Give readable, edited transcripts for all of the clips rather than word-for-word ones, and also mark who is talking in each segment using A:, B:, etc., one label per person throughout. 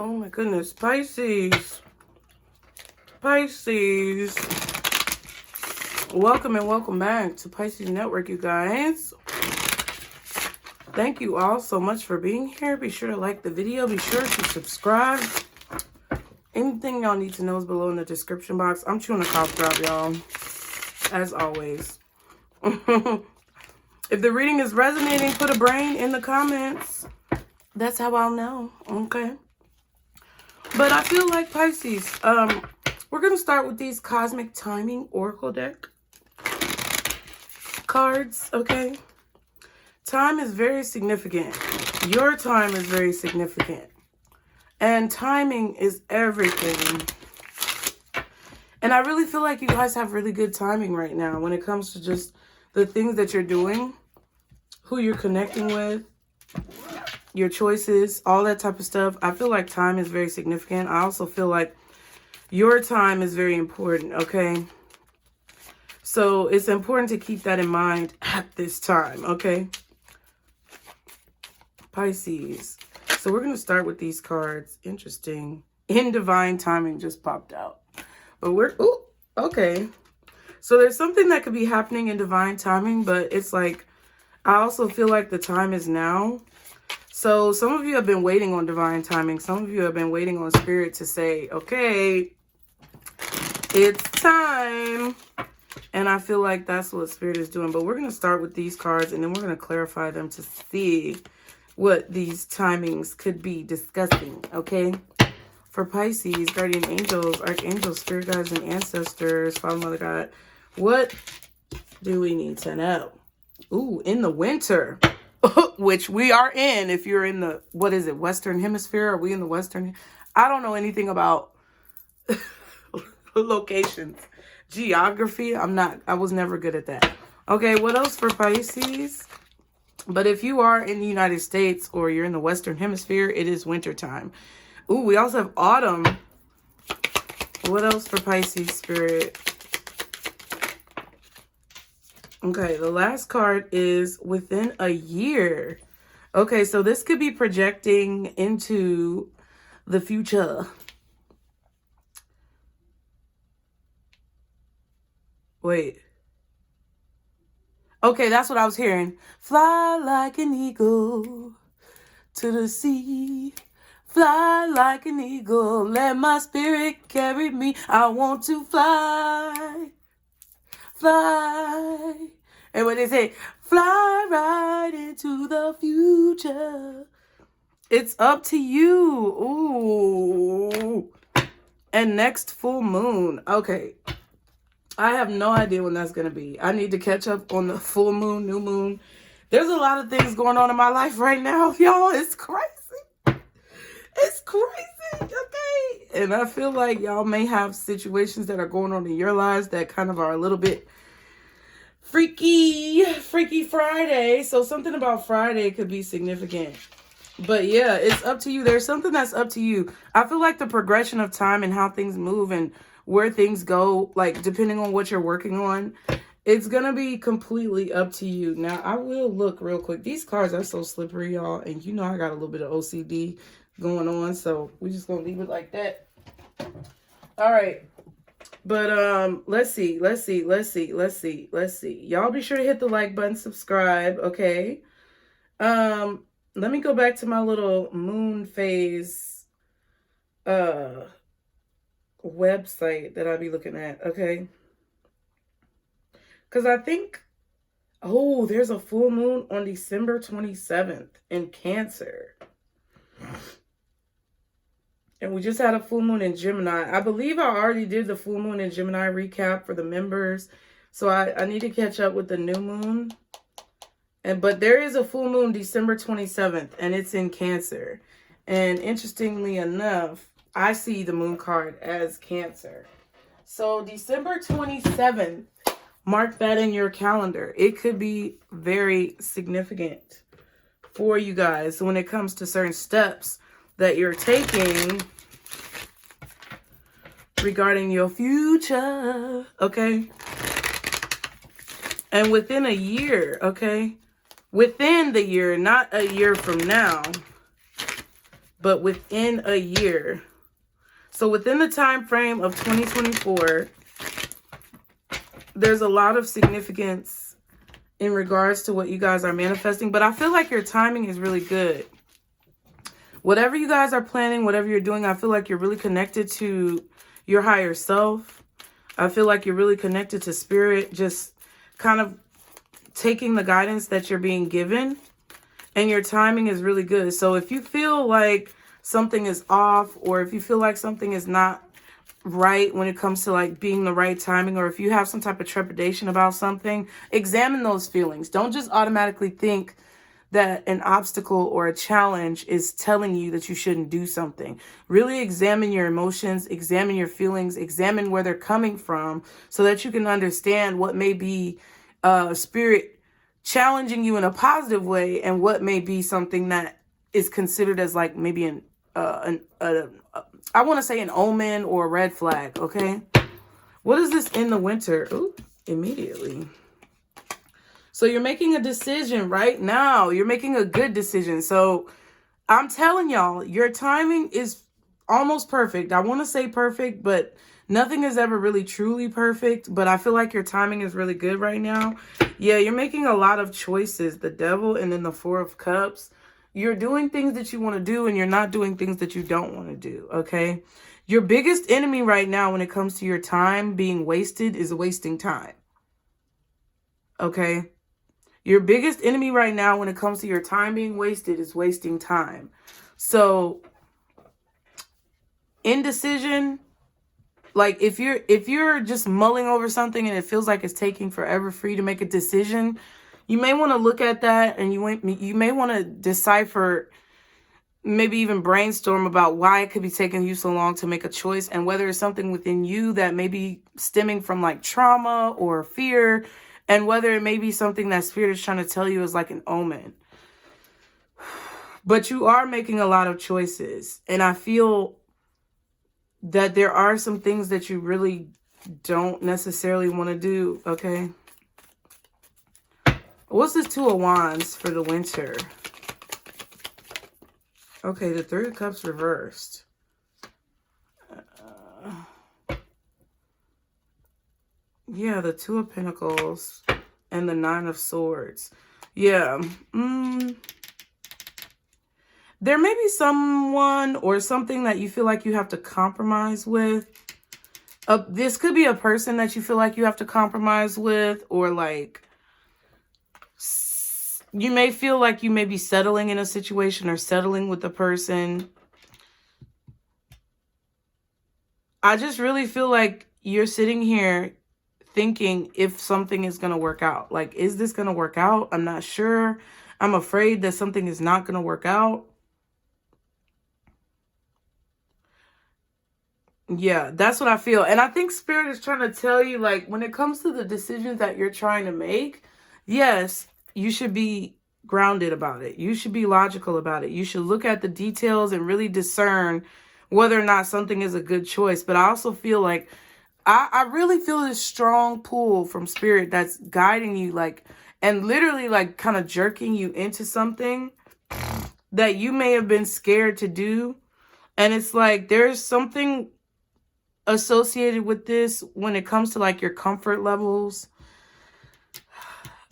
A: Oh my goodness, Pisces. Pisces. Welcome and welcome back to Pisces Network, you guys. Thank you all so much for being here. Be sure to like the video. Be sure to subscribe. Anything y'all need to know is below in the description box. I'm chewing a cough drop, y'all. As always. If the reading is resonating, put a brain in the comments. That's how I'll know. Okay. But I feel like Pisces, we're going to start with these Cosmic Timing Oracle deck cards, okay? Time is very significant. Your time is very significant. And timing is everything. And I really feel like you guys have really good timing right now when it comes to just the things that you're doing, who you're connecting with, your choices, all that type of stuff. I feel like time is very significant. I also feel like your time is very important, okay? So it's important to keep that in mind at this time, okay? Pisces. So we're going to start with these cards. Interesting. In divine timing just popped out. But ooh, okay. So there's something that could be happening in divine timing, but it's like, I also feel like the time is now. So some of you have been waiting on divine timing. Some of you have been waiting on spirit to say, okay, it's time. And I feel like that's what spirit is doing. But we're going to start with these cards and then we're going to clarify them to see what these timings could be discussing, okay? For Pisces, guardian angels, archangels, spirit guides, and ancestors, Father, Mother, God, what do we need to know? Ooh, in the winter, which we are in. If you're in the, what is it, Western Hemisphere? Are we in the Western? I don't know anything about locations, geography. I was never good at that. Okay, what else for Pisces? But if you are in the United States or you're in the Western Hemisphere, it is winter time. Ooh, we also have autumn. What else for Pisces spirit? Okay, the last card is within a year. Okay, so this could be projecting into the future. Wait. Okay, that's what I was hearing. Fly like an eagle to the sea. Fly like an eagle. Let my spirit carry me. I want to fly. Fly. And when they say, fly right into the future, it's up to you. Ooh. And next full moon. Okay. I have no idea when that's going to be. I need to catch up on the full moon, new moon. There's a lot of things going on in my life right now, y'all. It's crazy. It's crazy, okay? And I feel like y'all may have situations that are going on in your lives that kind of are a little bit Freaky Friday. So something about Friday could be significant. But yeah, it's up to you. There's something that's up to you. I feel like the progression of time and how things move and where things go, like depending on what you're working on, it's going to be completely up to you. Now, I will look real quick. These cards are so slippery, y'all. And you know I got a little bit of OCD going on. So we're just going to leave it like that. All right. But let's see. Y'all be sure to hit the like button, subscribe, okay? Let me go back to my little moon phase website that I'll be looking at, okay? Because I think, oh, there's a full moon on December 27th in Cancer. And we just had a full moon in Gemini. I believe I already did the full moon in Gemini recap for the members. So I need to catch up with the new moon. But there is a full moon December 27th, and it's in Cancer. And interestingly enough, I see the moon card as Cancer. So December 27th, mark that in your calendar. It could be very significant for you guys when it comes to certain steps that you're taking regarding your future, okay? And within a year, okay? Within the year, not a year from now. but within a year. So within the time frame of 2024, there's a lot of significance in regards to what you guys are manifesting, but I feel like your timing is really good. Whatever you guys are planning, whatever you're doing, I feel like you're really connected to your higher self. I feel like you're really connected to spirit, just kind of taking the guidance that you're being given, and your timing is really good. So if you feel like something is off, or if you feel like something is not right when it comes to like being the right timing, or if you have some type of trepidation about something, examine those feelings. Don't just automatically think that an obstacle or a challenge is telling you that you shouldn't do something. Really examine your emotions, examine your feelings, examine where they're coming from, so that you can understand what may be spirit challenging you in a positive way, and what may be something that is considered as like maybe I want to say an omen or a red flag. Okay, what is this in the winter? Ooh, immediately. So you're making a decision right now. You're making a good decision. So I'm telling y'all, your timing is almost perfect. I want to say perfect, but nothing is ever really truly perfect. But I feel like your timing is really good right now. Yeah, you're making a lot of choices. The Devil and then the Four of Cups. You're doing things that you want to do, and you're not doing things that you don't want to do, okay? Your biggest enemy right now when it comes to your time being wasted is wasting time, okay? Your biggest enemy right now when it comes to your time being wasted is wasting time. So indecision, like if you're just mulling over something and it feels like it's taking forever for you to make a decision, you may want to look at that, and you may want to decipher, maybe even brainstorm about why it could be taking you so long to make a choice, and whether it's something within you that may be stemming from like trauma or fear, and whether it may be something that spirit is trying to tell you is like an omen. But you are making a lot of choices, and I feel that there are some things that you really don't necessarily want to do, okay? What's this Two of Wands for the winter? Okay, the Three of Cups reversed. Yeah, the Two of Pentacles and the Nine of Swords. Yeah. There may be someone or something that you feel like you have to compromise with. This could be a person that you feel like you have to compromise with, or like you may feel like you may be settling in a situation or settling with a person. I just really feel like you're sitting here thinking if something is going to work out. Like, is this going to work out? I'm not sure. I'm afraid that something is not going to work out. Yeah, that's what I feel. And I think Spirit is trying to tell you, like, when it comes to the decisions that you're trying to make, yes, you should be grounded about it. You should be logical about it. You should look at the details and really discern whether or not something is a good choice. But I also feel like I really feel this strong pull from Spirit that's guiding you, like, and literally like kind of jerking you into something that you may have been scared to do. And it's like there's something associated with this when it comes to like your comfort levels.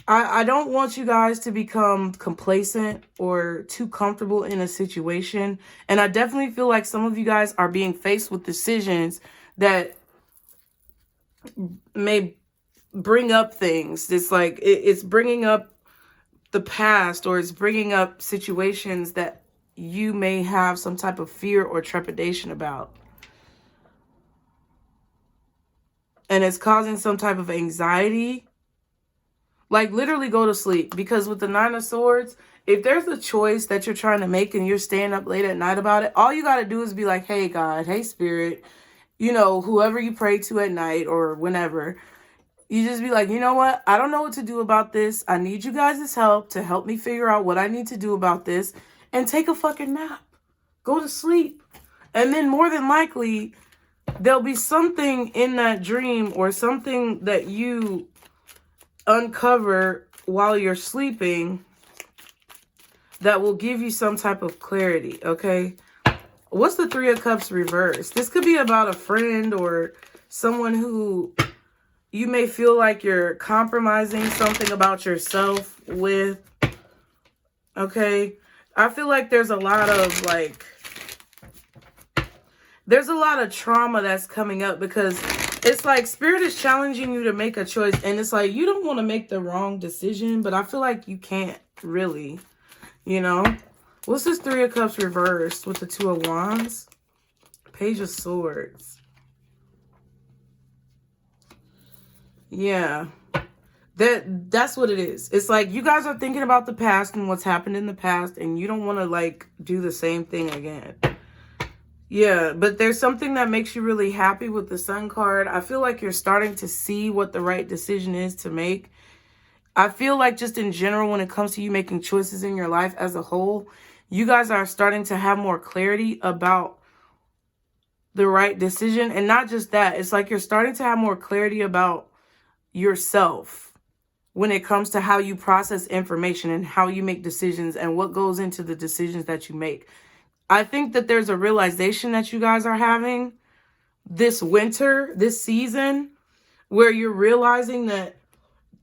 A: I don't want you guys to become complacent or too comfortable in a situation. And I definitely feel like some of you guys are being faced with decisions that may bring up things. It's like it's bringing up the past, or it's bringing up situations that you may have some type of fear or trepidation about. And it's causing some type of anxiety. Like, literally go to sleep. Because with the Nine of Swords, if there's a choice that you're trying to make and you're staying up late at night about it, all you got to do is be like, hey, God, hey, Spirit, you know, whoever you pray to at night or whenever, you just be like, you know what? I don't know what to do about this. I need you guys' help to help me figure out what I need to do about this, and take a fucking nap. Go to sleep. And then more than likely, there'll be something in that dream or something that you uncover while you're sleeping that will give you some type of clarity, okay? What's the Three of Cups reversed? This could be about a friend or someone who you may feel like you're compromising something about yourself with. Okay. I feel like there's a lot of trauma that's coming up, because it's like Spirit is challenging you to make a choice. And it's like, you don't want to make the wrong decision, but I feel like you can't really, you know. What's this Three of Cups reversed with the Two of Wands? Page of Swords. Yeah. That's what it is. It's like you guys are thinking about the past and what's happened in the past, and you don't want to like do the same thing again. Yeah, but there's something that makes you really happy with the Sun card. I feel like you're starting to see what the right decision is to make. I feel like just in general, when it comes to you making choices in your life as a whole, you guys are starting to have more clarity about the right decision. And not just that, it's like you're starting to have more clarity about yourself when it comes to how you process information and how you make decisions and what goes into the decisions that you make. I think that there's a realization that you guys are having this winter, this season, where you're realizing that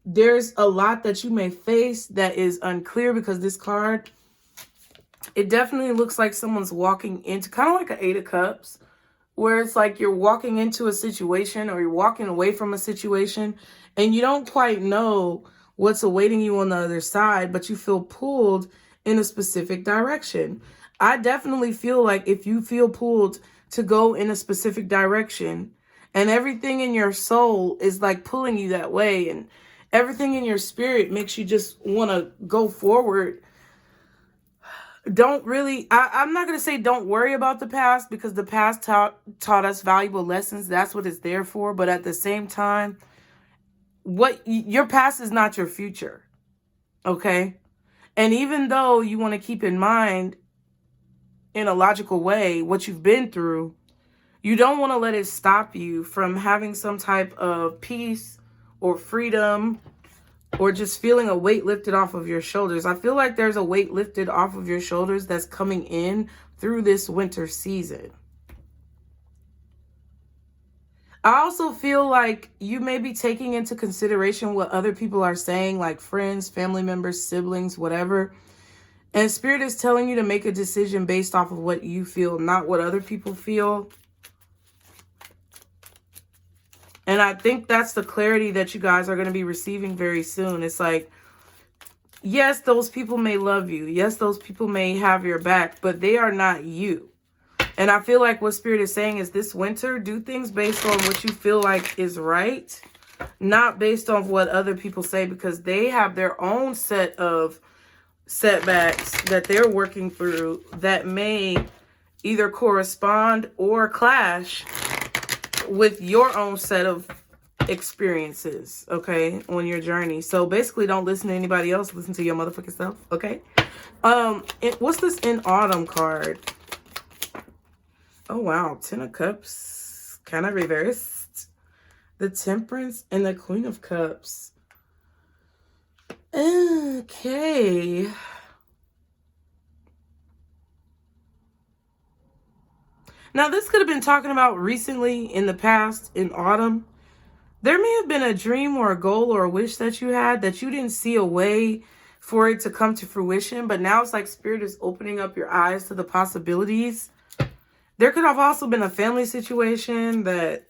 A: there's a lot that you may face that is unclear, because this card, it definitely looks like someone's walking into kind of like an Eight of Cups, where it's like you're walking into a situation or you're walking away from a situation and you don't quite know what's awaiting you on the other side, but you feel pulled in a specific direction. I definitely feel like if you feel pulled to go in a specific direction and everything in your soul is like pulling you that way, and everything in your spirit makes you just want to go forward, don't really, I'm not going to say don't worry about the past, because the past taught us valuable lessons. That's what it's there for. But at the same time, your past is not your future. Okay. And even though you want to keep in mind in a logical way what you've been through, you don't want to let it stop you from having some type of peace or freedom, or just feeling a weight lifted off of your shoulders. I feel like there's a weight lifted off of your shoulders that's coming in through this winter season. I also feel like you may be taking into consideration what other people are saying, like friends, family members, siblings, whatever. And Spirit is telling you to make a decision based off of what you feel, not what other people feel. And I think that's the clarity that you guys are going to be receiving very soon. It's like, yes, those people may love you. Yes, those people may have your back, but they are not you. And I feel like what Spirit is saying is this winter, do things based on what you feel like is right, not based on what other people say, because they have their own set of setbacks that they're working through that may either correspond or clash with your own set of experiences, okay, on your journey. So basically, don't listen to anybody else. Listen to your motherfucking self, okay? What's this in autumn card? Oh, wow. 10 of Cups. Kind of reversed. The Temperance and the Queen of Cups. Okay. Now, this could have been talking about recently in the past, in autumn. There may have been a dream or a goal or a wish that you had that you didn't see a way for it to come to fruition. But now it's like Spirit is opening up your eyes to the possibilities. There could have also been a family situation that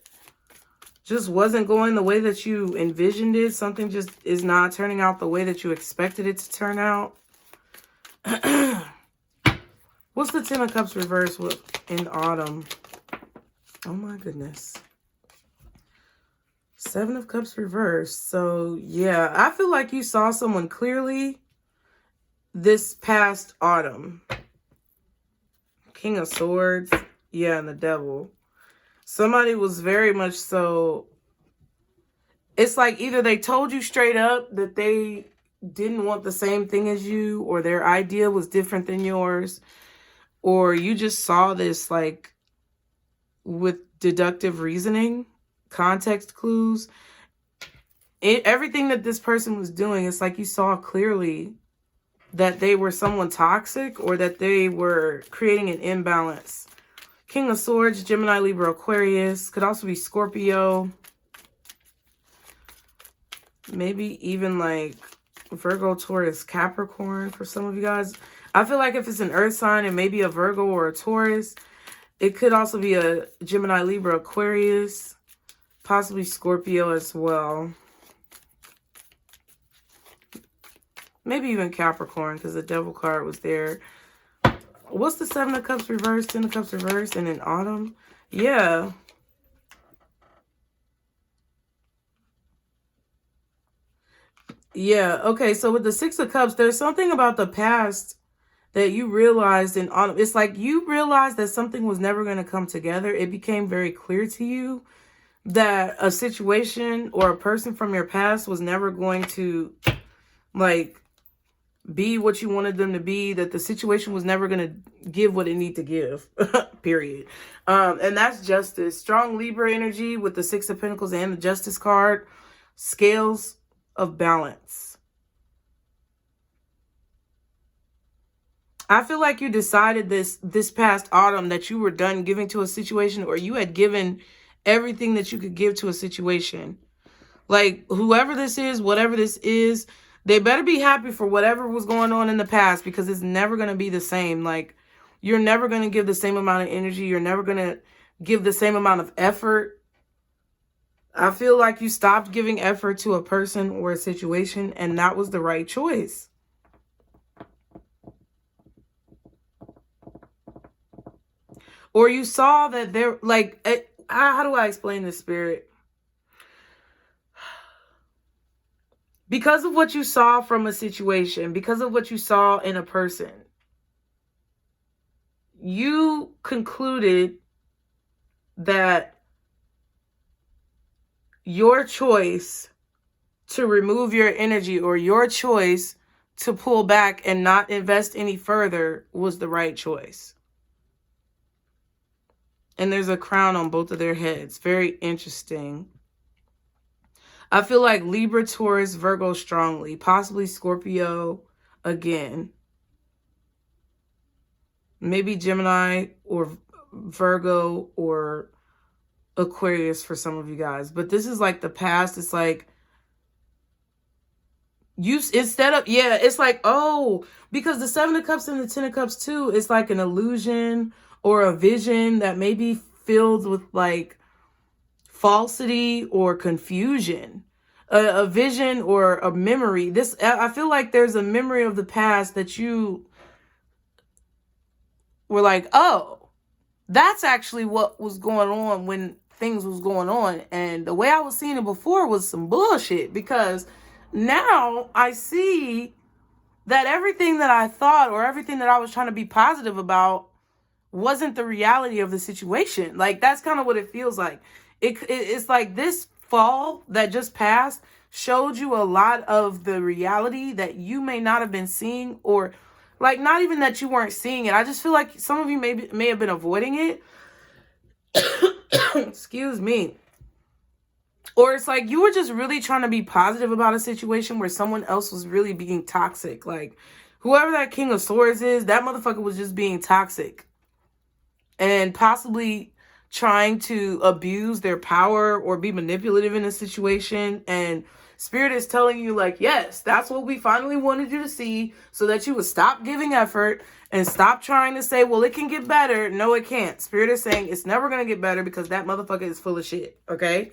A: just wasn't going the way that you envisioned it. Something just is not turning out the way that you expected it to turn out. What's the 10 of Cups reversed with in autumn? Oh my goodness. 7 of Cups reversed. So yeah, I feel like you saw someone clearly this past autumn. King of Swords. Yeah, and the Devil. Somebody was very much so. It's like either they told you straight up that they didn't want the same thing as you, or their idea was different than yours, or you just saw this like with deductive reasoning, context clues. Everything that this person was doing, it's like you saw clearly that they were someone toxic, or that they were creating an imbalance King of Swords, Gemini, Libra, Aquarius. Could also be Scorpio. Maybe even like Virgo, Taurus, Capricorn for some of you guys. I feel like if it's an earth sign, it may be a Virgo or a Taurus. It could also be a Gemini, Libra, Aquarius. Possibly Scorpio as well. Maybe even Capricorn, because the Devil card was there. What's the Seven of Cups reversed, Ten of Cups reversed, and in Autumn? Yeah. Yeah, okay, so with the Six of Cups, there's something about the past that you realized in Autumn. It's like you realized that something was never going to come together. It became very clear to you that a situation or a person from your past was never going to, like, be what you wanted them to be, that the situation was never going to give what it need to give, period. And that's Justice. Strong Libra energy with the Six of Pentacles and the Justice card. Scales of balance. I feel like you decided this past autumn that you were done giving to a situation, or you had given everything that you could give to a situation. Like, whoever this is, whatever this is, they better be happy for whatever was going on in the past, because it's never going to be the same. Like, you're never going to give the same amount of energy. You're never going to give the same amount of effort. I feel like you stopped giving effort to a person or a situation, and that was the right choice. Or you saw that there, like, how do I explain this, Spirit? Because of what you saw from a situation, because of what you saw in a person, you concluded that your choice to remove your energy, or your choice to pull back and not invest any further, was the right choice. And there's a crown on both of their heads. Very interesting. I feel like Libra, Taurus, Virgo strongly. Possibly Scorpio again. Maybe Gemini or Virgo or Aquarius for some of you guys. But this is like the past. It's like you, instead of, yeah, it's like, oh, because the Seven of Cups and the Ten of Cups too, it's like an illusion or a vision that may be filled with like falsity or confusion. A vision or a memory. This, I feel like there's a memory of the past that you were like, oh, that's actually what was going on when things was going on. And the way I was seeing it before was some bullshit, because now I see that everything that I thought, or everything that I was trying to be positive about, wasn't the reality of the situation. Like, that's kind of what it feels like. It's like this fall that just passed showed you a lot of the reality that you may not have been seeing, or like, not even that you weren't seeing it. I just feel like some of you may have been avoiding it. Excuse me. Or it's like you were just really trying to be positive about a situation where someone else was really being toxic. Like, whoever that King of Swords is, that motherfucker was just being toxic. And possibly trying to abuse their power or be manipulative in a situation. And Spirit is telling you, like, yes, that's what we finally wanted you to see, so that you would stop giving effort and stop trying to say, well, it can get better. No, it can't. Spirit is saying it's never going to get better, because that motherfucker is full of shit. Okay?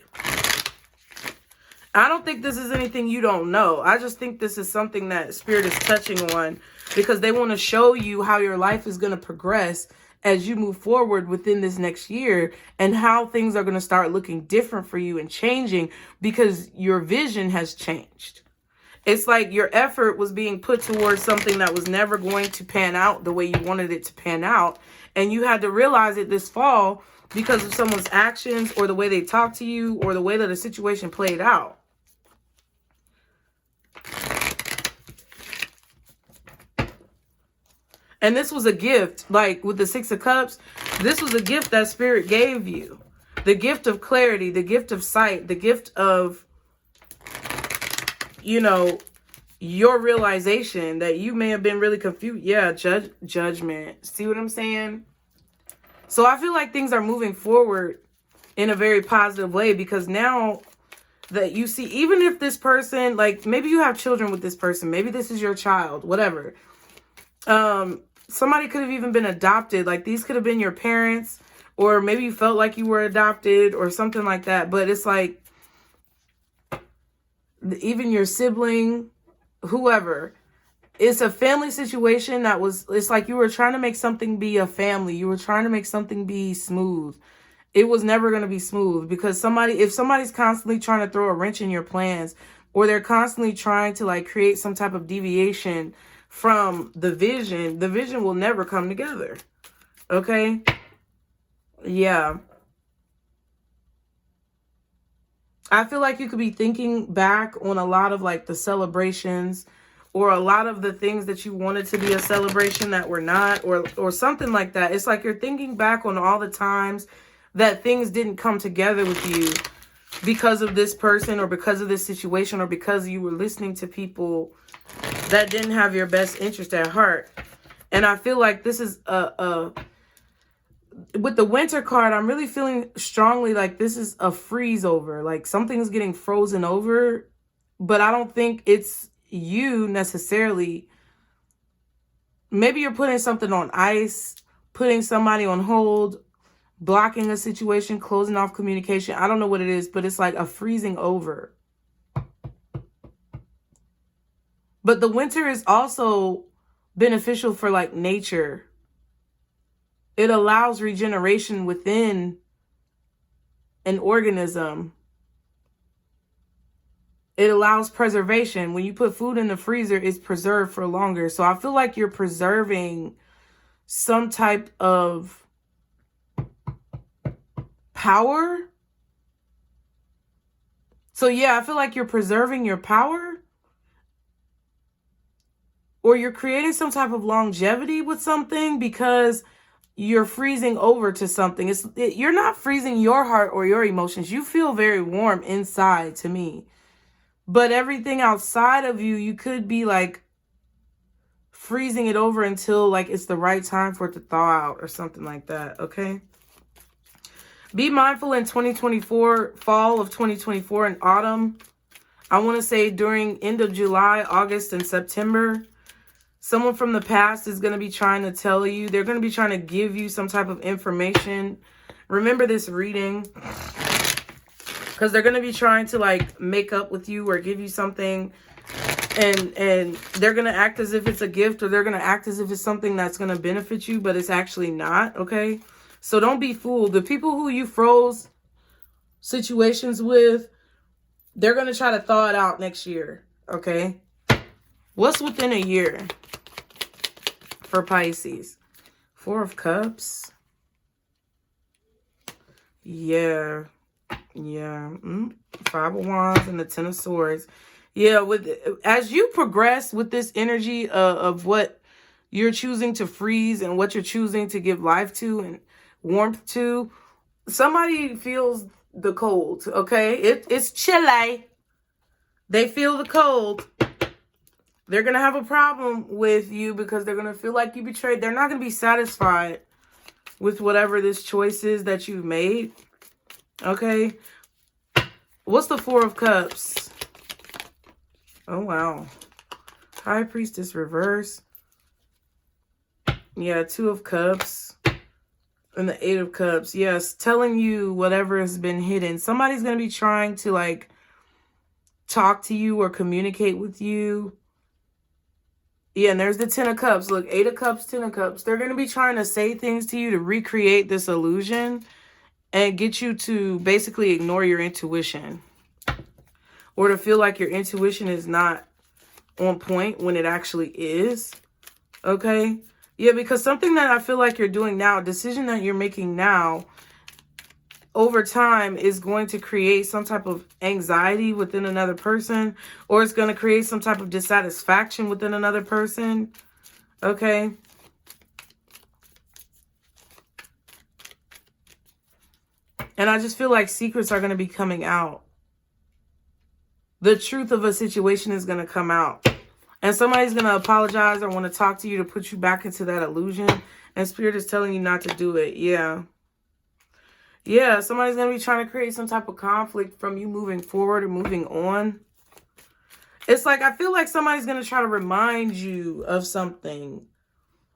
A: I don't think this is anything you don't know. I just think this is something that Spirit is touching on, because they want to show you how your life is going to progress as you move forward within this next year, and how things are going to start looking different for you and changing, because your vision has changed. It's like your effort was being put towards something that was never going to pan out the way you wanted it to pan out. And you had to realize it this fall because of someone's actions, or the way they talked to you, or the way that the situation played out. And this was a gift, like with the Six of Cups, this was a gift that Spirit gave you. The gift of clarity, the gift of sight, the gift of, you know, your realization that you may have been really confused. Yeah, judgment. See what I'm saying? So I feel like things are moving forward in a very positive way, because now that you see, even if this person, like maybe you have children with this person, maybe this is your child, whatever. Somebody could have even been adopted. Like these could have been your parents, or maybe you felt like you were adopted or something like that. But it's like even your sibling, whoever, it's a family situation that was, it's like you were trying to make something be a family. You were trying to make something be smooth. It was never going to be smooth, because if somebody's constantly trying to throw a wrench in your plans, or they're constantly trying to like create some type of deviation from the vision will never come together. Okay? Yeah. I feel like you could be thinking back on a lot of like the celebrations, or a lot of the things that you wanted to be a celebration that were not, or something like that. It's like you're thinking back on all the times that things didn't come together with you because of this person, or because of this situation, or because you were listening to people that didn't have your best interest at heart. And I feel like this is with the winter card, I'm really feeling strongly like this is a freeze over. Like something's getting frozen over, but I don't think it's you necessarily. Maybe you're putting something on ice, putting somebody on hold, blocking a situation, closing off communication. I don't know what it is, but it's like a freezing over. But the winter is also beneficial for like nature. It allows regeneration within an organism. It allows preservation. When you put food in the freezer, it's preserved for longer. So I feel like you're preserving some type of power. So yeah, I feel like you're preserving your power, or you're creating some type of longevity with something, because you're freezing over to something. You're not freezing your heart or your emotions. You feel very warm inside to me. But everything outside of you, you could be like freezing it over until like it's the right time for it to thaw out or something like that, okay? Be mindful in 2024, fall of 2024 and autumn. I want to say during end of July, August, and September, someone from the past is going to be trying to tell you, they're going to be trying to give you some type of information. Remember this reading, because they're going to be trying to like make up with you or give you something, and they're going to act as if it's a gift, or they're going to act as if it's something that's going to benefit you, but it's actually not, okay? So don't be fooled. The people who you froze situations with, they're going to try to thaw it out next year, okay? What's within a year for Pisces? Four of Cups. Yeah. Five of Wands and the Ten of Swords. Yeah, as you progress with this energy of what you're choosing to freeze and what you're choosing to give life to and warmth to, somebody feels the cold, okay? It's chilly. They feel the cold. They're going to have a problem with you because they're going to feel like you betrayed. They're not going to be satisfied with whatever this choice is that you've made, okay? What's the Four of Cups? Oh, wow. High Priestess reverse. Yeah, Two of Cups. And the Eight of Cups. Yes, telling you whatever has been hidden. Somebody's going to be trying to, like, talk to you or communicate with you. Yeah, and there's the Ten of Cups. Look, Eight of Cups, Ten of Cups. They're going to be trying to say things to you to recreate this illusion and get you to basically ignore your intuition, or to feel like your intuition is not on point when it actually is, okay? Yeah, because something that I feel like you're doing now, a decision that you're making now, over time is going to create some type of anxiety within another person, or it's going to create some type of dissatisfaction within another person, okay? And I just feel like secrets are going to be coming out. The truth of a situation is going to come out. And somebody's going to apologize or want to talk to you to put you back into that illusion. And Spirit is telling you not to do it. Yeah. Yeah, somebody's going to be trying to create some type of conflict from you moving forward or moving on. It's like, I feel like somebody's going to try to remind you of something.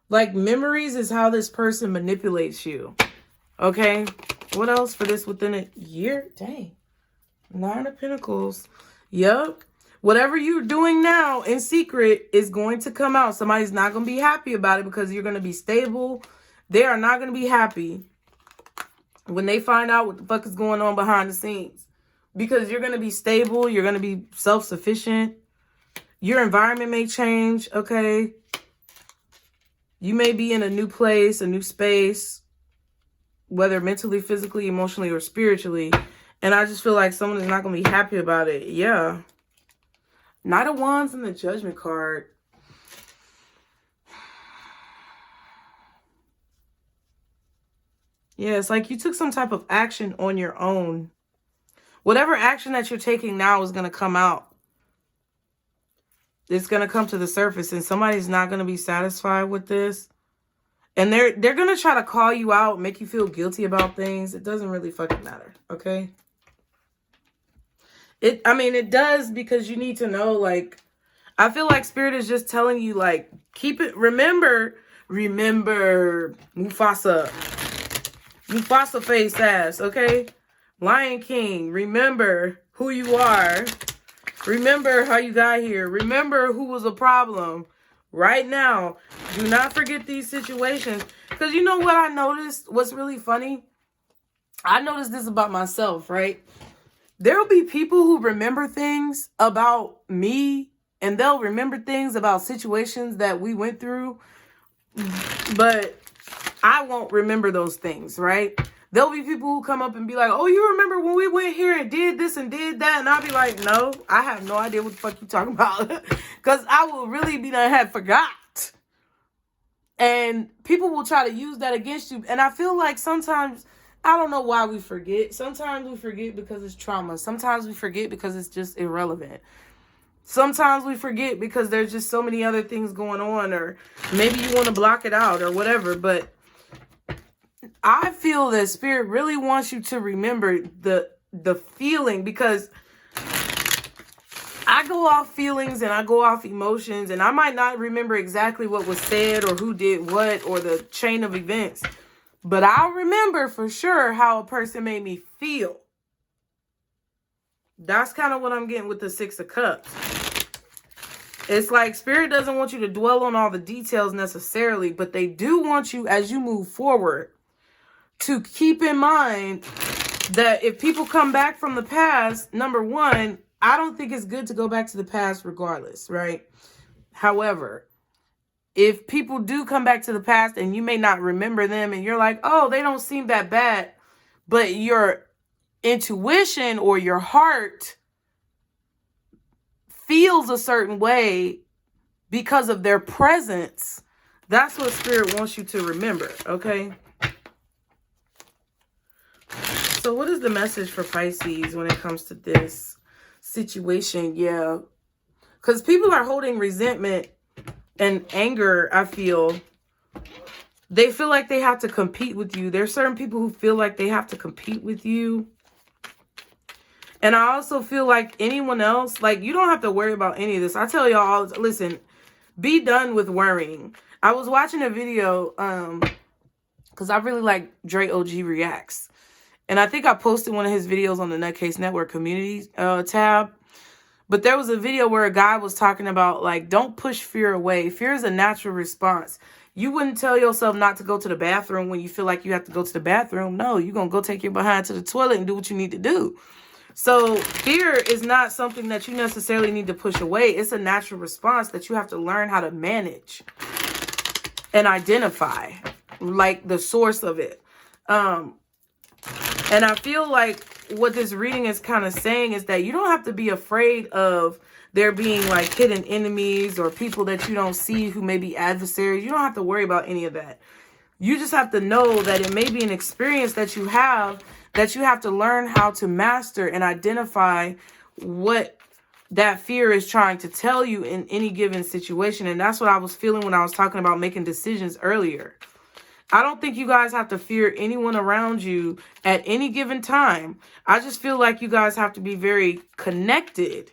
A: Like, memories is how this person manipulates you. Okay? What else for this within a year? Dang. 9 of Pentacles. Yep. Whatever you're doing now in secret is going to come out. Somebody's not going to be happy about it because you're going to be stable. They are not going to be happy when they find out what the fuck is going on behind the scenes. Because you're going to be stable. You're going to be self-sufficient. Your environment may change, okay? You may be in a new place, a new space, whether mentally, physically, emotionally, or spiritually. And I just feel like someone is not going to be happy about it. Yeah. Knight of Wands and the Judgment card. Yeah, it's like you took some type of action on your own. Whatever action that you're taking now is going to come out. It's going to come to the surface, and somebody's not going to be satisfied with this. And they're going to try to call you out, make you feel guilty about things. It doesn't really fucking matter, okay? I mean, it does, because you need to know, like, I feel like Spirit is just telling you, like, keep it, remember, Mufasa face ass, okay? Lion King, remember who you are. Remember how you got here. Remember who was a problem right now. Do not forget these situations. Because you know what I noticed? What's really funny? I noticed this about myself, right? There will be people who remember things about me, and they'll remember things about situations that we went through, but I won't remember those things, right? There'll be people who come up and be like, oh, you remember when we went here and did this and did that? And I'll be like, no, I have no idea what the fuck you talking about. Because I will really be done had forgot. And people will try to use that against you. And I feel like sometimes, I don't know why we forget. Sometimes we forget because it's trauma. Sometimes we forget because it's just irrelevant. Sometimes we forget because there's just so many other things going on, or maybe you want to block it out or whatever. But I feel that Spirit really wants you to remember the feeling, because I go off feelings and I go off emotions, and I might not remember exactly what was said or who did what or the chain of events, but I'll remember for sure how a person made me feel. That's kind of what I'm getting with the 6 of Cups. It's like Spirit doesn't want you to dwell on all the details necessarily, but they do want you, as you move forward, to keep in mind that if people come back from the past, number one, I don't think it's good to go back to the past regardless, right? However, if people do come back to the past and you may not remember them and you're like, oh, they don't seem that bad, but your intuition or your heart feels a certain way because of their presence, that's what Spirit wants you to remember, okay? So what is the message for Pisces when it comes to this situation? Yeah, because people are holding resentment and anger, I feel. They feel like they have to compete with you. There's certain people who feel like they have to compete with you. And I also feel like anyone else, like, you don't have to worry about any of this. I tell y'all, listen, be done with worrying. I was watching a video, because I really like Dre OG Reacts. And I think I posted one of his videos on the Nutcase Network community tab. But there was a video where a guy was talking about, like, don't push fear away. Fear is a natural response. You wouldn't tell yourself not to go to the bathroom when you feel like you have to go to the bathroom. No, you're going to go take your behind to the toilet and do what you need to do. So fear is not something that you necessarily need to push away. It's a natural response that you have to learn how to manage and identify, like, the source of it. And I feel like what this reading is kind of saying is that you don't have to be afraid of there being, like, hidden enemies or people that you don't see who may be adversaries. You don't have to worry about any of that. You just have to know that it may be an experience that you have to learn how to master and identify what that fear is trying to tell you in any given situation. And that's what I was feeling when I was talking about making decisions earlier. I don't think you guys have to fear anyone around you at any given time. I just feel like you guys have to be very connected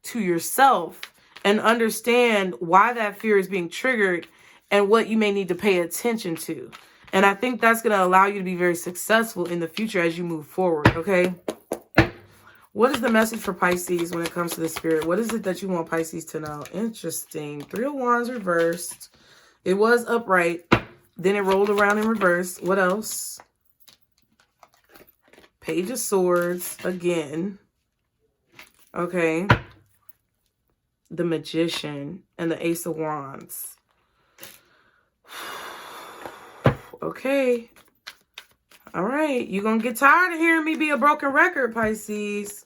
A: to yourself and understand why that fear is being triggered and what you may need to pay attention to. And I think that's going to allow you to be very successful in the future as you move forward, okay? What is the message for Pisces when it comes to the spirit? What is it that you want Pisces to know? Interesting. 3 of Wands reversed. It was upright. Then it rolled around in reverse. What else? Page of Swords again. Okay. The Magician and the Ace of Wands. Okay. All right. You're going to get tired of hearing me be a broken record, Pisces.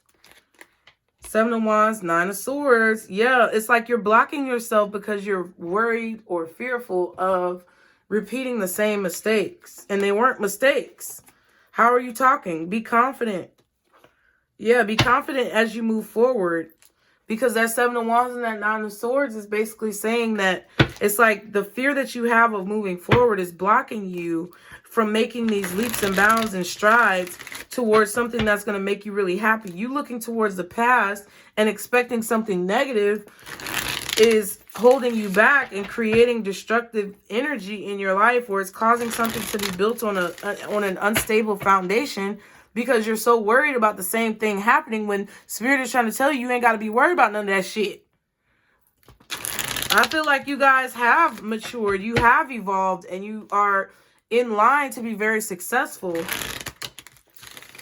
A: 7 of Wands, 9 of Swords. Yeah, it's like you're blocking yourself because you're worried or fearful of repeating the same mistakes. And they weren't mistakes. How are you talking? Be confident. Yeah, be confident as you move forward. Because that 7 of Wands and that 9 of Swords is basically saying that it's like the fear that you have of moving forward is blocking you from making these leaps and bounds and strides towards something that's going to make you really happy. You looking towards the past and expecting something negative is holding you back and creating destructive energy in your life, where it's causing something to be built on an unstable foundation because you're so worried about the same thing happening when Spirit is trying to tell you you ain't got to be worried about none of that shit. I feel like you guys have matured, you have evolved, and you are in line to be very successful.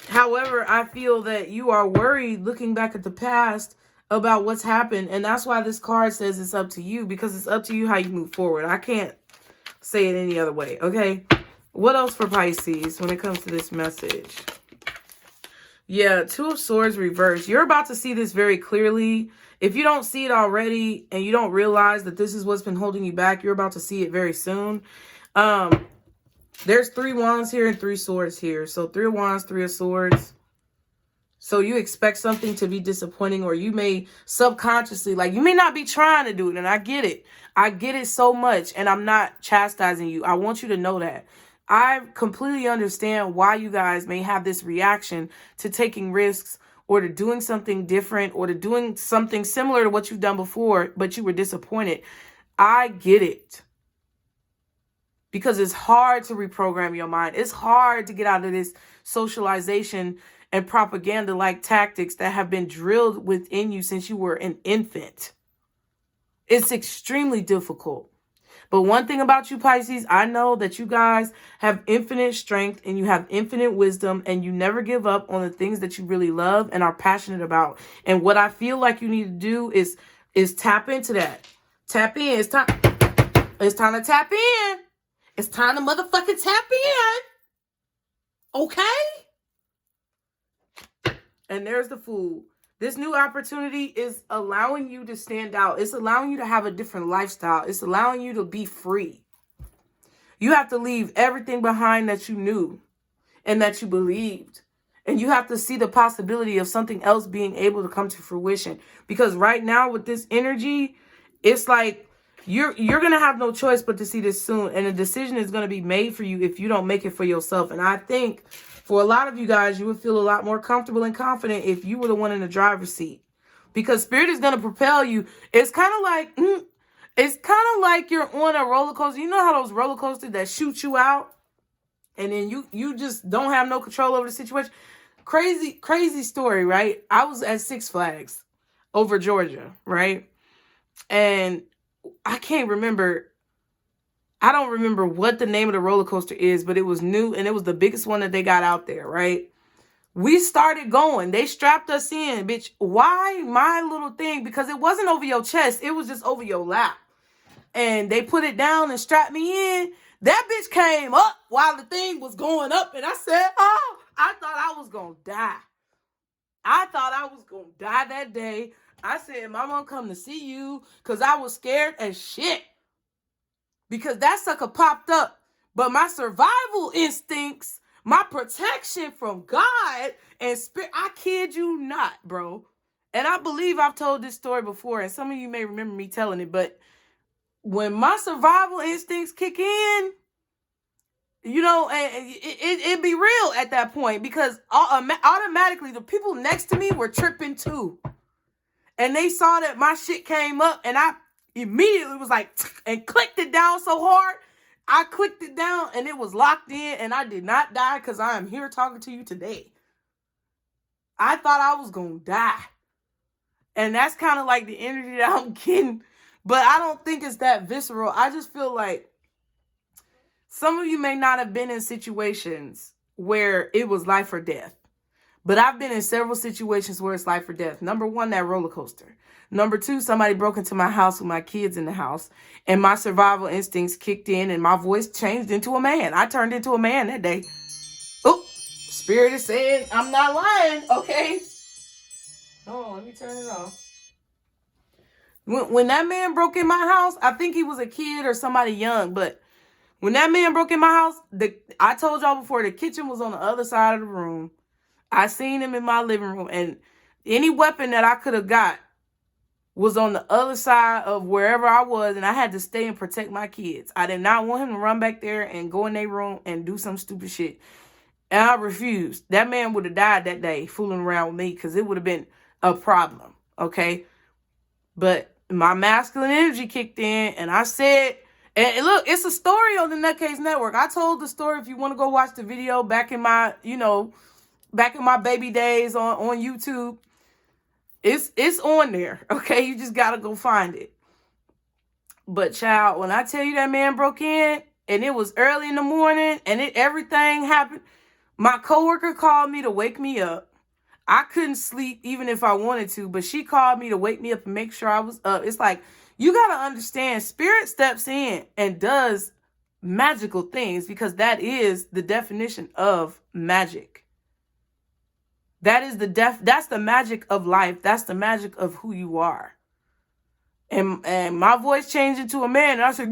A: However, I feel that you are worried looking back at the past about what's happened. And that's why this card says it's up to you, because it's up to you how you move forward. I can't say it any other way, okay? What else for Pisces when it comes to this message? Yeah, 2 of Swords reversed. You're about to see this very clearly. If you don't see it already and you don't realize that this is what's been holding you back, you're about to see it very soon. There's 3 Wands here and 3 Swords here. So 3 of Wands, 3 of Swords. So you expect something to be disappointing, or you may subconsciously, like, you may not be trying to do it. And I get it. I get it so much. And I'm not chastising you. I want you to know that. I completely understand why you guys may have this reaction to taking risks, or to doing something different, or to doing something similar to what you've done before, but you were disappointed. I get it. Because it's hard to reprogram your mind. It's hard to get out of this socialization and propaganda-like tactics that have been drilled within you since you were an infant. It's extremely difficult. But one thing about you, Pisces, I know that you guys have infinite strength and you have infinite wisdom, and you never give up on the things that you really love and are passionate about. And what I feel like you need to do is tap into that. Tap in. It's time to tap in. It's time to motherfucking tap in. Okay? And there's the Fool. This new opportunity is allowing you to stand out. It's allowing you to have a different lifestyle. It's allowing you to be free. You have to leave everything behind that you knew and that you believed. And you have to see the possibility of something else being able to come to fruition. Because right now with this energy, it's like you're going to have no choice but to see this soon. And a decision is going to be made for you if you don't make it for yourself. And I think for a lot of you guys, you would feel a lot more comfortable and confident if you were the one in the driver's seat. Because Spirit is going to propel you. It's kind of like you're on a roller coaster. You know how those roller coasters that shoot you out? And then you just don't have no control over the situation? Crazy story, right? I was at Six Flags over Georgia, right? And I don't remember what the name of the roller coaster is, but it was new and it was the biggest one that they got out there, right? We started going. They strapped us in, bitch. Why my little thing? Because it wasn't over your chest. It was just over your lap. And they put it down and strapped me in. That bitch came up while the thing was going up. And I said, oh, I thought I was going to die. I thought I was going to die that day. I said, Mama, I'm coming to see you, because I was scared as shit. Because that sucker popped up. But my survival instincts, my protection from God and Spirit, I kid you not, bro. And I believe I've told this story before, and some of you may remember me telling it, but when my survival instincts kick in, you know, it'd be real at that point, because automatically the people next to me were tripping too. And they saw that my shit came up, and I immediately was like, and clicked it down so hard. I clicked it down and it was locked in, and I did not die, because I am here talking to you today. I thought I was going to die. And that's kind of like the energy that I'm getting. But I don't think it's that visceral. I just feel like some of you may not have been in situations where it was life or death. But I've been in several situations where it's life or death. Number one, that roller coaster. Number two, somebody broke into my house with my kids in the house, and my survival instincts kicked in, and my voice changed into a man. I turned into a man that day. Oh, Spirit is saying I'm not lying, okay? Hold on, let me turn it off. When that man broke in my house, I think he was a kid or somebody young, but when that man broke in my house, I told y'all before, the kitchen was on the other side of the room. I seen him in my living room, and any weapon that I could have got was on the other side of wherever I was, and I had to stay and protect my kids. I did not want him to run back there and go in their room and do some stupid shit. And I refused. That man would have died that day fooling around with me, because it would have been a problem, okay? But my masculine energy kicked in, and I said, and look, it's a story on the Nutcase Network. I told the story. If you want to go watch the video back in my, back in my baby days on YouTube, it's on there, okay? You just got to go find it. But child, when I tell you that man broke in, and it was early in the morning, and everything happened, my coworker called me to wake me up. I couldn't sleep even if I wanted to, but she called me to wake me up and make sure I was up. It's like, you got to understand, Spirit steps in and does magical things, because that is the definition of magic. That is that's the magic of life. That's the magic of who you are. And my voice changed into a man, and I said,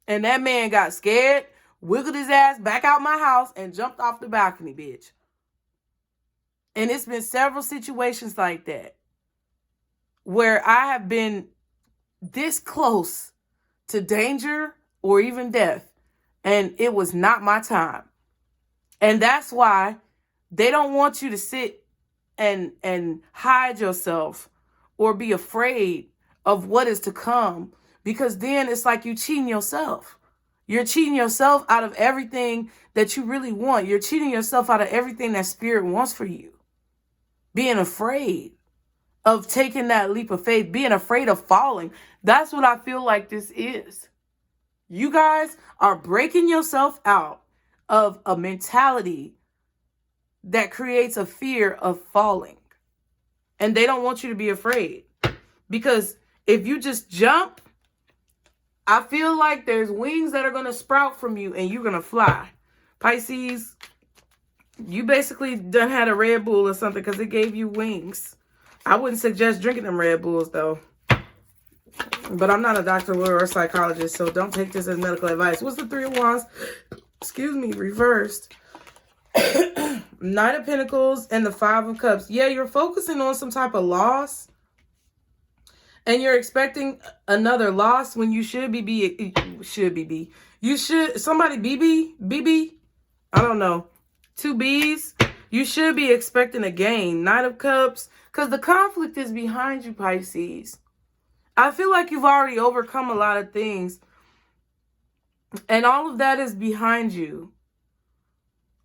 A: and that man got scared, wiggled his ass back out my house, and jumped off the balcony, bitch. And it's been several situations like that where I have been this close to danger or even death, and it was not my time. And that's why they don't want you to sit and hide yourself or be afraid of what is to come, because then it's like you cheating yourself. You're cheating yourself out of everything that you really want. You're cheating yourself out of everything that Spirit wants for you. Being afraid of taking that leap of faith, being afraid of falling. That's what I feel like this is. You guys are breaking yourself out of a mentality that creates a fear of falling. And they don't want you to be afraid. Because if you just jump, I feel like there's wings that are going to sprout from you, and you're going to fly. Pisces, you basically done had a Red Bull or something, because it gave you wings. I wouldn't suggest drinking them Red Bulls, though. But I'm not a doctor, lawyer, or psychologist, so don't take this as medical advice. What's the Three of Wands? Excuse me, reversed. Knight of Pentacles and the Five of Cups. Yeah, you're focusing on some type of loss. And you're expecting another loss when you should be somebody BB, I don't know, two B's. You should be expecting a gain. Knight of Cups, because the conflict is behind you, Pisces. I feel like you've already overcome a lot of things, and all of that is behind you.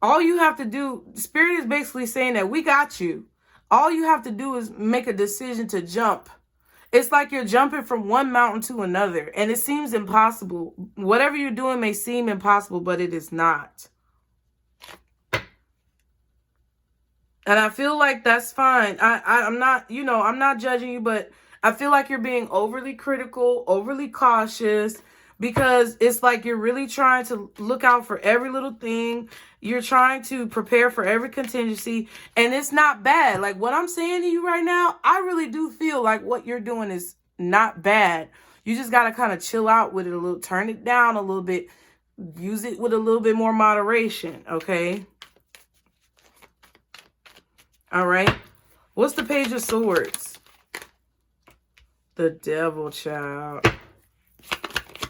A: All you have to do, Spirit is basically saying that we got you. All you have to do is make a decision to jump. It's like you're jumping from one mountain to another, and it seems impossible. Whatever you're doing may seem impossible, but it is not. And I feel like that's fine. I'm not, I'm not judging you, but I feel like you're being overly critical, overly cautious, because it's like you're really trying to look out for every little thing. You're trying to prepare for every contingency, and it's not bad. Like what I'm saying to you right now, I really do feel like what you're doing is not bad. You just got to kind of chill out with it a little, turn it down a little bit, use it with a little bit more moderation, okay? All right. What's the Page of Swords? The Devil, child.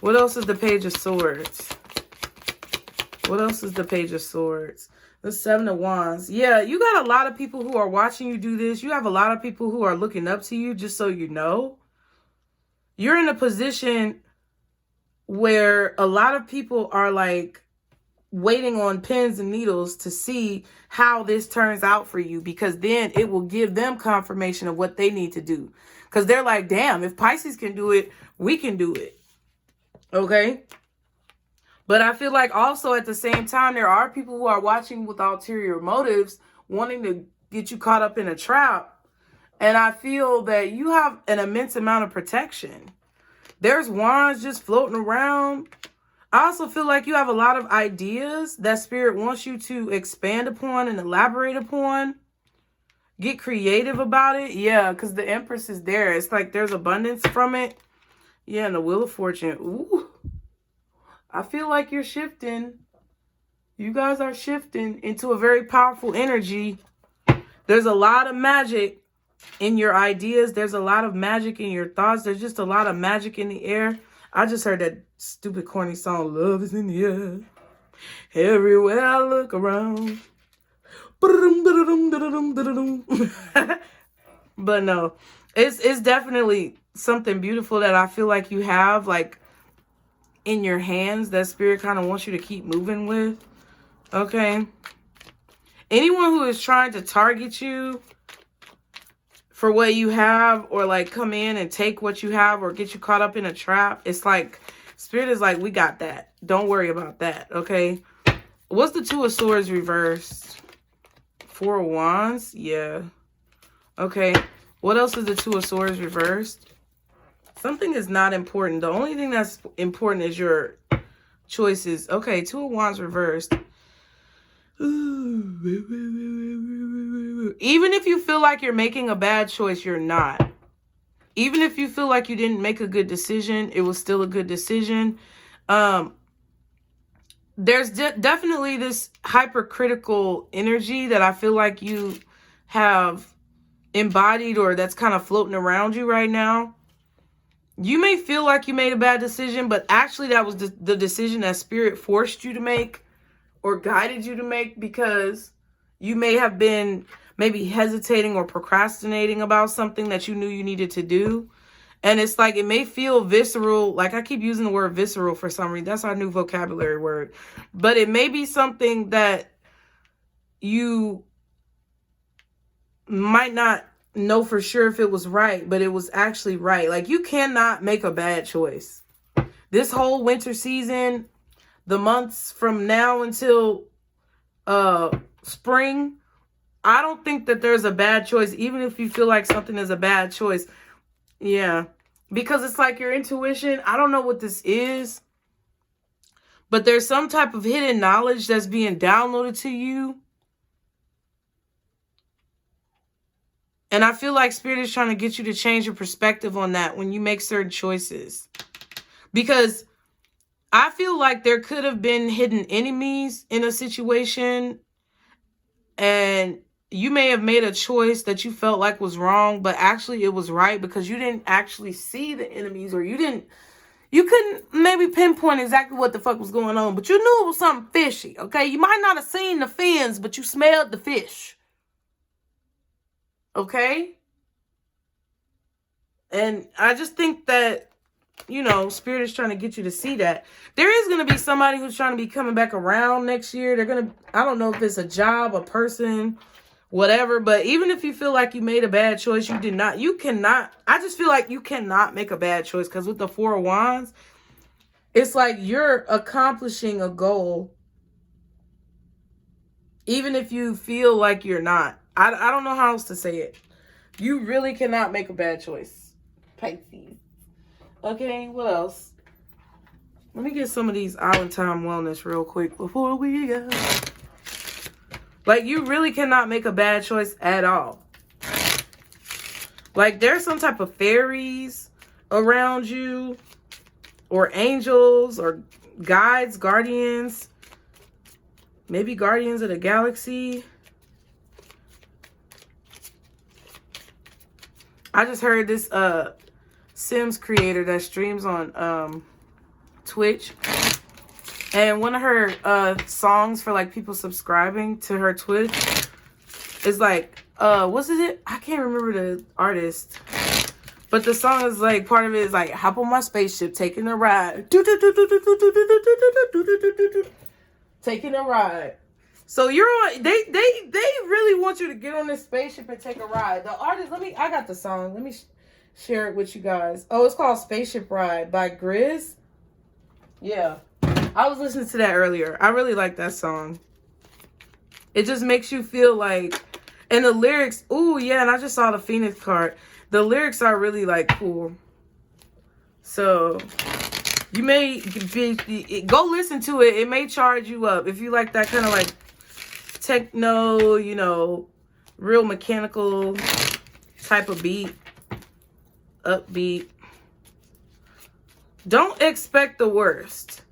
A: What else is the Page of Swords? What else is the Page of Swords? The Seven of Wands. Yeah, you got a lot of people who are watching you do this. You have a lot of people who are looking up to you, just so you know. You're in a position where a lot of people are like waiting on pins and needles to see how this turns out for you, because then it will give them confirmation of what they need to do. Because they're like, damn, if Pisces can do it, we can do it. Okay? But I feel like also at the same time, there are people who are watching with ulterior motives, wanting to get you caught up in a trap. And I feel that you have an immense amount of protection. There's wands just floating around. I also feel like you have a lot of ideas that Spirit wants you to expand upon and elaborate upon. Get creative about it. Yeah, because the Empress is there. It's like there's abundance from it. Yeah, and the Wheel of Fortune. Ooh. I feel like you're shifting. You guys are shifting into a very powerful energy. There's a lot of magic in your ideas. There's a lot of magic in your thoughts. There's just a lot of magic in the air. I just heard that stupid corny song, Love is in the Air. Everywhere I look around. But no, it's definitely something beautiful that I feel like you have like in your hands that Spirit kind of wants you to keep moving with. Okay. Anyone who is trying to target you for what you have, or like come in and take what you have, or get you caught up in a trap, it's like Spirit is like, we got that. Don't worry about that. Okay. What's the Two of Swords reversed? Four of Wands. Yeah. Okay. What else is the Two of Swords reversed? Something is not important. The only thing that's important is your choices. Okay. Two of Wands reversed. Even if you feel like you're making a bad choice, you're not. Even if you feel like you didn't make a good decision, it was still a good decision. There's definitely this hypercritical energy that I feel like you have embodied, or that's kind of floating around you right now. You may feel like you made a bad decision, but actually that was the decision that Spirit forced you to make or guided you to make, because you may have been maybe hesitating or procrastinating about something that you knew you needed to do. And it's like, it may feel visceral. Like I keep using the word visceral for some reason. That's our new vocabulary word. But it may be something that you might not know for sure if it was right, but it was actually right. Like you cannot make a bad choice. This whole winter season, the months from now until spring, I don't think that there's a bad choice, even if you feel like something is a bad choice. Yeah, because it's like your intuition. I don't know what this is, but there's some type of hidden knowledge that's being downloaded to you. And I feel like Spirit is trying to get you to change your perspective on that when you make certain choices. Because I feel like there could have been hidden enemies in a situation, and you may have made a choice that you felt like was wrong, but actually it was right because you didn't actually see the enemies, or you couldn't maybe pinpoint exactly what the fuck was going on, but you knew it was something fishy, okay? You might not have seen the fins, but you smelled the fish, okay? And I just think that, you know, Spirit is trying to get you to see that. There is going to be somebody who's trying to be coming back around next year. They're going to, I don't know if it's a job, a person, whatever. But even if you feel like you made a bad choice, you cannot, I just feel like you cannot make a bad choice. Because with the Four of Wands, it's like you're accomplishing a goal, even if you feel like you're not. I don't know how else to say it. You really cannot make a bad choice, Pisces. Okay, what else? Let me get some of these Island Time Wellness real quick before we go. Like, you really cannot make a bad choice at all. Like, there's some type of fairies around you, or angels, or guides, guardians. Maybe guardians of the galaxy. I just heard this Sims creator that streams on Twitch. And one of her songs for like people subscribing to her Twitch is like, what's it? I can't remember the artist. But the song is like, part of it is like, hop on my spaceship, taking a ride. Taking a ride. So you're on, they really want you to get on this spaceship and take a ride. The artist, I got the song. Let me share it with you guys. Oh, it's called Spaceship Ride by Grizz. Yeah. I was listening to that earlier. I really like that song. It just makes you feel like, and the lyrics, ooh, yeah, and I just saw the Phoenix card. The lyrics are really like cool. So you may go listen to it. It may charge you up if you like that kind of like techno, you know, real mechanical type of beat, upbeat. Don't expect the worst.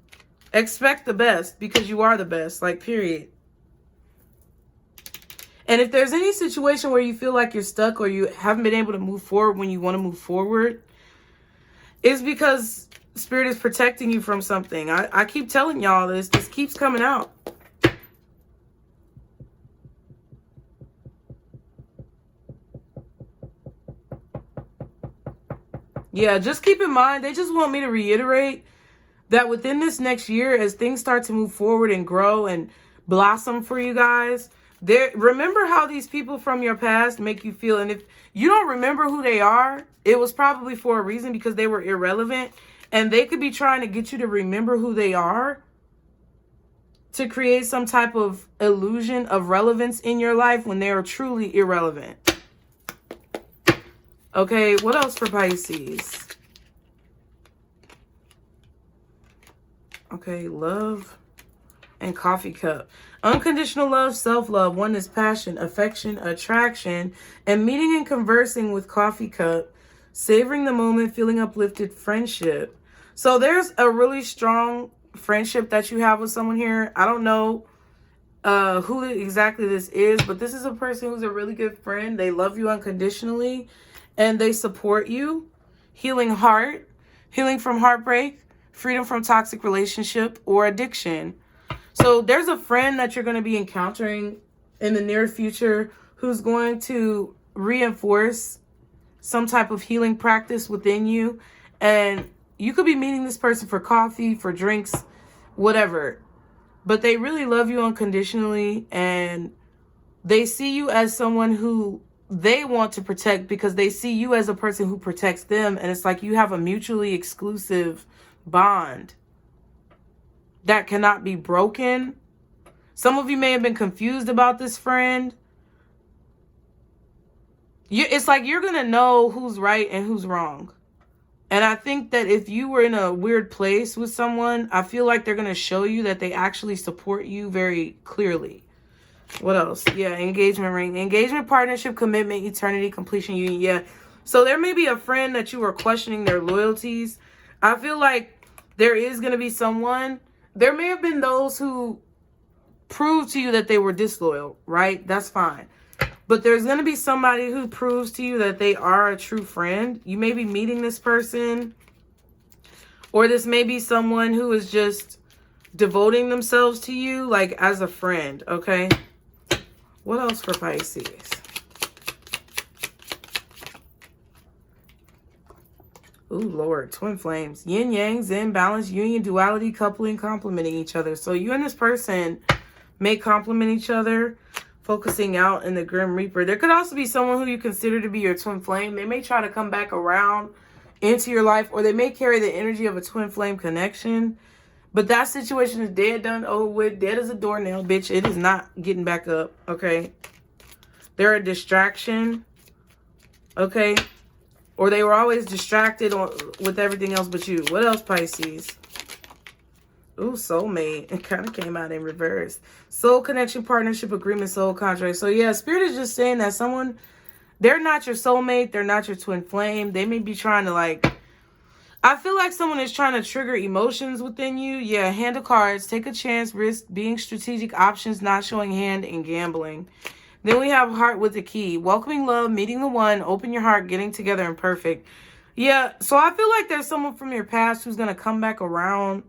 A: Expect the best, because you are the best, like, period. And if there's any situation where you feel like you're stuck or you haven't been able to move forward when you want to move forward, it's because Spirit is protecting you from something. I keep telling y'all this. This keeps coming out. Yeah, just keep in mind, they just want me to reiterate that within this next year, as things start to move forward and grow and blossom for you guys, remember how these people from your past make you feel. And if you don't remember who they are, it was probably for a reason, because they were irrelevant. And they could be trying to get you to remember who they are to create some type of illusion of relevance in your life when they are truly irrelevant. Okay, what else for Pisces? Okay, love and coffee cup. Unconditional love, self-love, oneness, passion, affection, attraction, and meeting and conversing with coffee cup, savoring the moment, feeling uplifted, friendship. So there's a really strong friendship that you have with someone here. I don't know who exactly this is, but this is a person who's a really good friend. They love you unconditionally and they support you. Healing heart, healing from heartbreak, freedom from toxic relationship or addiction. So there's a friend that you're going to be encountering in the near future who's going to reinforce some type of healing practice within you. And you could be meeting this person for coffee, for drinks, whatever. But they really love you unconditionally, and they see you as someone who they want to protect, because they see you as a person who protects them. And it's like you have a mutually exclusive bond that cannot be broken. Some of you may have been confused about this friend. It's like you're going to know who's right and who's wrong. And I think that if you were in a weird place with someone, I feel like they're going to show you that they actually support you very clearly. What else? Yeah, engagement ring. Engagement, partnership, commitment, eternity, completion, union. Yeah. So there may be a friend that you are questioning their loyalties. I feel like there is going to be someone. There may have been those who proved to you that they were disloyal, right? That's fine. But there's going to be somebody who proves to you that they are a true friend. You may be meeting this person, or this may be someone who is just devoting themselves to you, like, as a friend, okay? What else for Pisces? Ooh, Lord, twin flames. Yin, yang, zen, balance, union, duality, coupling, complementing each other. So you and this person may complement each other, focusing out in the Grim Reaper. There could also be someone who you consider to be your twin flame. They may try to come back around into your life, or they may carry the energy of a twin flame connection. But that situation is dead, done, over with, dead as a doornail, bitch. It is not getting back up, okay? They're a distraction, okay? Or they were always distracted with everything else but you. What else, Pisces? Ooh, soulmate. It kind of came out in reverse. Soul connection, partnership, agreement, soul contract. So yeah, Spirit is just saying that someone, they're not your soulmate. They're not your twin flame. They may be trying to, like, I feel like someone is trying to trigger emotions within you. Yeah, hand of cards, take a chance, risk, being strategic, options, not showing hand, and gambling. Then we have heart with the key. Welcoming love, meeting the one, open your heart, getting together, and perfect. Yeah, so I feel like there's someone from your past who's going to come back around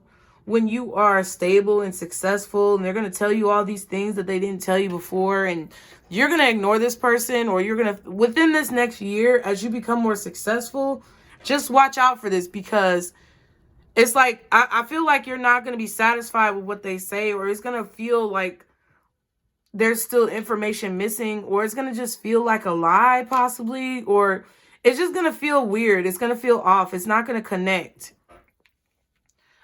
A: when you are stable and successful, and they're going to tell you all these things that they didn't tell you before, and you're going to ignore this person, or you're going to, within this next year, as you become more successful, just watch out for this, because it's like, I feel like you're not going to be satisfied with what they say, or it's going to feel like there's still information missing, or it's going to just feel like a lie possibly, or it's just going to feel weird. It's going to feel off. It's not going to connect.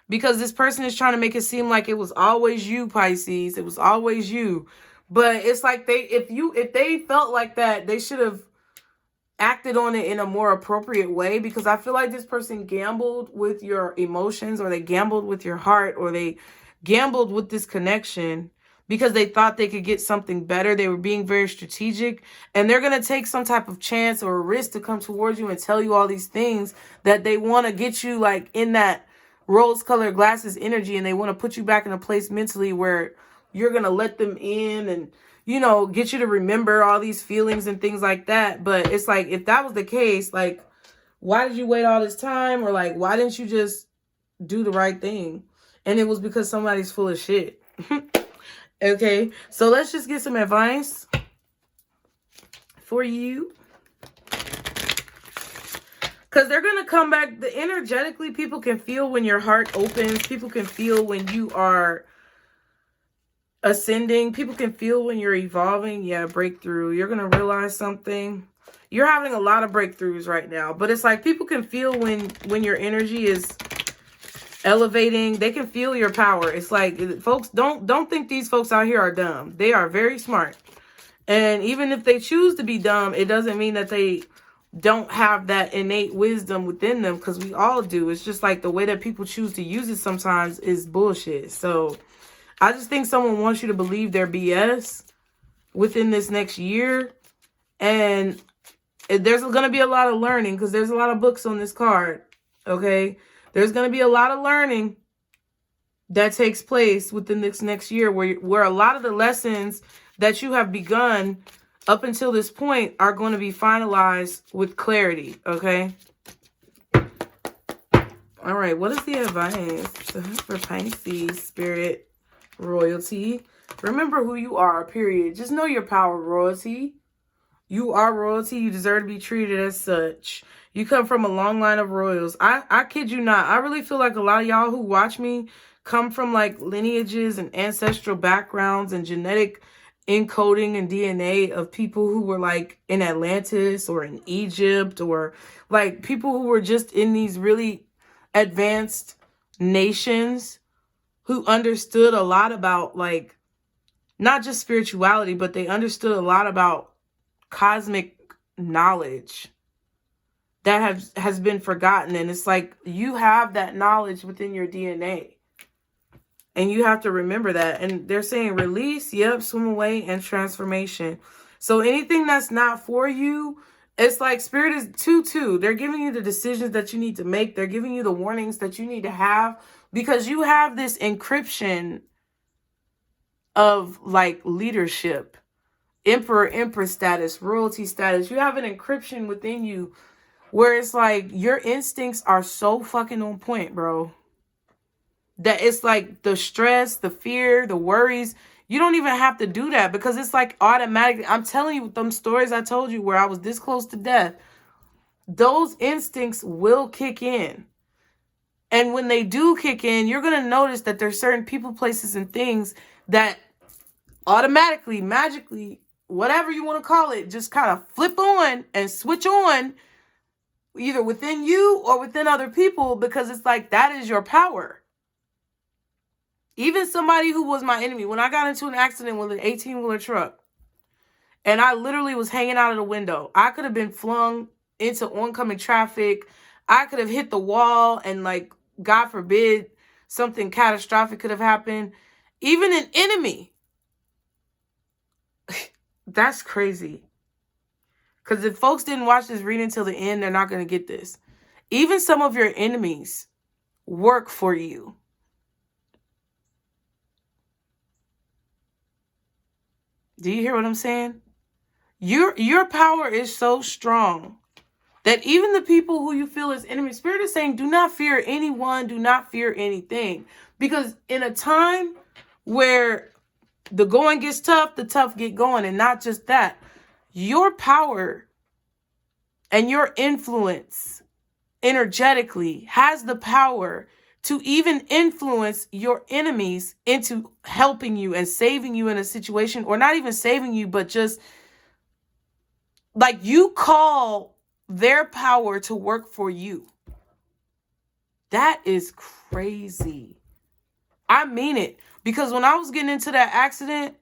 A: Because this person is trying to make it seem like it was always you, Pisces. It was always you. But it's like if they felt like that, they should have acted on it in a more appropriate way, because I feel like this person gambled with your emotions, or they gambled with your heart, or they gambled with this connection because they thought they could get something better. They were being very strategic, and they're going to take some type of chance or a risk to come towards you and tell you all these things that they want to get you like in that rose-colored glasses energy, and they want to put you back in a place mentally where you're going to let them in and, you know, get you to remember all these feelings and things like that. But it's like, if that was the case, like, why did you wait all this time? Or like, why didn't you just do the right thing? And it was because somebody's full of shit. Okay, so let's just get some advice for you. Because they're going to come back. Energetically, people can feel when your heart opens. People can feel when you are ascending. People can feel when you're evolving. Yeah, breakthrough. You're going to realize something. You're having a lot of breakthroughs right now. But it's like people can feel when your energy is elevating. They can feel your power. It's like, folks, don't think these folks out here are dumb. They are very smart. And even if they choose to be dumb, it doesn't mean that they don't have that innate wisdom within them, because we all do. It's just like the way that people choose to use it sometimes is bullshit. So I just think someone wants you to believe their BS within this next year. And there's going to be a lot of learning, because there's a lot of books on this card. Okay, there's going to be a lot of learning that takes place within this next year, where a lot of the lessons that you have begun up until this point are going to be finalized with clarity. Okay. All right. What is the advice for Pisces, Spirit, Royalty? Remember who you are, period. Just know your power, royalty. You are royalty. You deserve to be treated as such. You come from a long line of royals. I kid you not. I really feel like a lot of y'all who watch me come from like lineages and ancestral backgrounds and genetic encoding and DNA of people who were like in Atlantis or in Egypt, or like people who were just in these really advanced nations who understood a lot about like not just spirituality, but they understood a lot about cosmic knowledge that has been forgotten. And it's like you have that knowledge within your DNA. And you have to remember that. And they're saying release, yep, swim away, and transformation. So anything that's not for you, it's like Spirit is 2-2. They're giving you the decisions that you need to make. They're giving you the warnings that you need to have, because you have this encryption of like leadership, emperor, empress status, royalty status. You have an encryption within you where it's like your instincts are so fucking on point, bro. That it's like the stress, the fear, the worries, you don't even have to do that, because it's like automatic. I'm telling you, them stories I told you where I was this close to death, those instincts will kick in. And when they do kick in, you're going to notice that there's certain people, places, and things that automatically, magically, whatever you want to call it, just kind of flip on and switch on, either within you or within other people, because it's like that is your power. Even somebody who was my enemy, when I got into an accident with an 18-wheeler truck, and I literally was hanging out of the window, I could have been flung into oncoming traffic. I could have hit the wall, and like, God forbid, something catastrophic could have happened. Even an enemy. That's crazy. Because if folks didn't watch this reading till the end, they're not going to get this. Even some of your enemies work for you. Do you hear what I'm saying? Your power is so strong That even the people who you feel is enemy, Spirit is saying, do not fear anyone, do not fear anything. Because in a time where the going gets tough, the tough get going. And not just that, your power and your influence energetically has the power to even influence your enemies into helping you and saving you in a situation, or not even saving you, but just like you call their power to work for you. That is crazy. I mean it. Because when I was getting into that accident,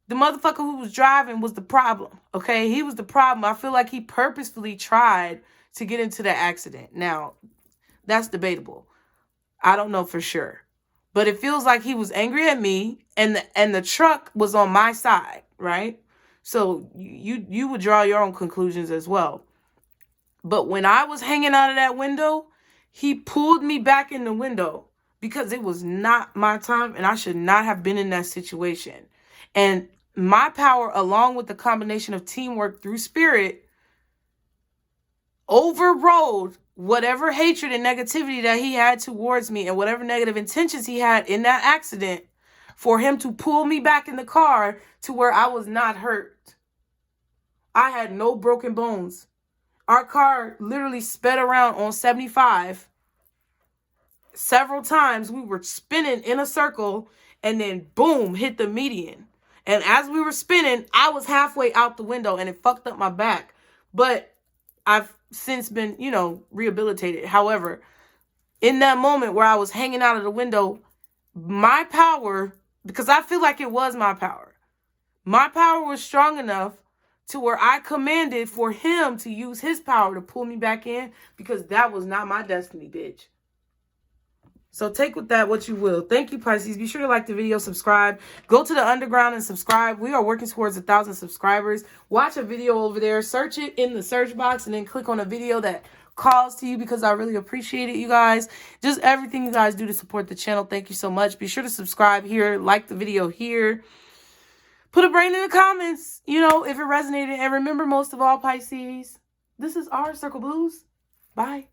A: the motherfucker who was driving was the problem. Okay? He was the problem. I feel like he purposefully tried to get into that accident. Now, that's debatable. I don't know for sure. But it feels like he was angry at me, and the truck was on my side, right? So you would draw your own conclusions as well. But when I was hanging out of that window, he pulled me back in the window because it was not my time and I should not have been in that situation. And my power, along with the combination of teamwork through spirit, overrode whatever hatred and negativity that he had towards me and whatever negative intentions he had in that accident, for him to pull me back in the car to where I was not hurt. I had no broken bones. Our car literally sped around on 75 several times. We were spinning in a circle and then boom, hit the median. And as we were spinning, I was halfway out the window and it fucked up my back. But I've since been, rehabilitated. However, in that moment where I was hanging out of the window, my power, because I feel like it was my power was strong enough to where I commanded for him to use his power to pull me back in, because that was not my destiny, bitch. So take with that what you will. Thank you, Pisces. Be sure to like the video, subscribe. Go to the underground and subscribe. We are working towards 1,000 subscribers. Watch a video over there. Search it in the search box and then click on a video that calls to you, because I really appreciate it, you guys. Just everything you guys do to support the channel. Thank you so much. Be sure to subscribe here. Like the video here. Put a brain in the comments, if it resonated. And remember, most of all, Pisces, this is our Circle Blues. Bye.